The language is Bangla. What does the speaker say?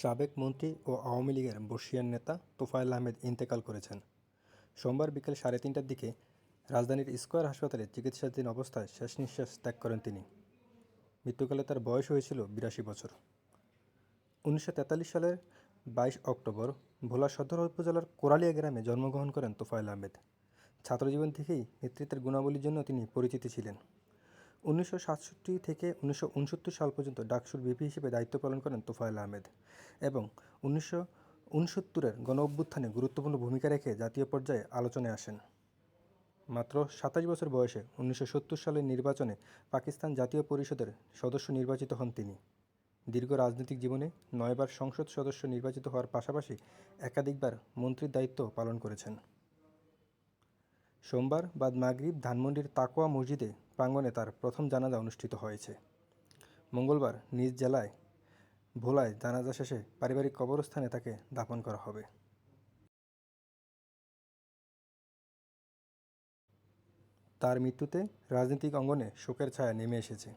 সাবেক মন্ত্রী ও আওয়ামী লীগের বর্ষীয়ান নেতা তোফায়েল আহমেদ ইন্তেকাল করেছেন। সোমবার বিকেল 3:30টার দিকে রাজধানীর স্কয়ার হাসপাতালে চিকিৎসাধীন অবস্থায় শেষ নিঃশ্বাস ত্যাগ করেন তিনি। মৃত্যুকালে তার বয়স হয়েছিল 82 বছর। 1943 সালের 22 অক্টোবর ভোলা সদর উপজেলার কোরালিয়া গ্রামে জন্মগ্রহণ করেন তোফায়েল আহমেদ। ছাত্রজীবন থেকেই নেতৃত্বের গুণাবলীর জন্য তিনি পরিচিত ছিলেন। 1967 থেকে 1969 সাল পর্যন্ত ডাকসুর ভিপি হিসেবে দায়িত্ব পালন করেন তোফায়েল আহমেদ এবং 1969-এর গণঅভ্যুত্থানে গুরুত্বপূর্ণ ভূমিকা রেখে জাতীয় পর্যায়ে আলোচনায় আসেন। মাত্র 27 বছর বয়সে 1970 সালের নির্বাচনে পাকিস্তান জাতীয় পরিষদের সদস্য নির্বাচিত হন তিনি। দীর্ঘ রাজনৈতিক জীবনে 9 বার সংসদ সদস্য নির্বাচিত হওয়ার পাশাপাশি একাধিকবার মন্ত্রীর দায়িত্ব পালন করেছেন। সোমবার বাদ মাগরিব ধানমন্ডির তাকওয়া মসজিদে প্রাঙ্গণে তার প্রথম জানাজা অনুষ্ঠিত হয়েছে। মঙ্গলবার নিজ জেলায় ভোলায় জানাজা শেষে পারিবারিক কবরস্থানে তাকে দাফন করা হবে। তার মৃত্যুতে রাজনৈতিক অঙ্গনে শোকের ছায়া নেমে এসেছে।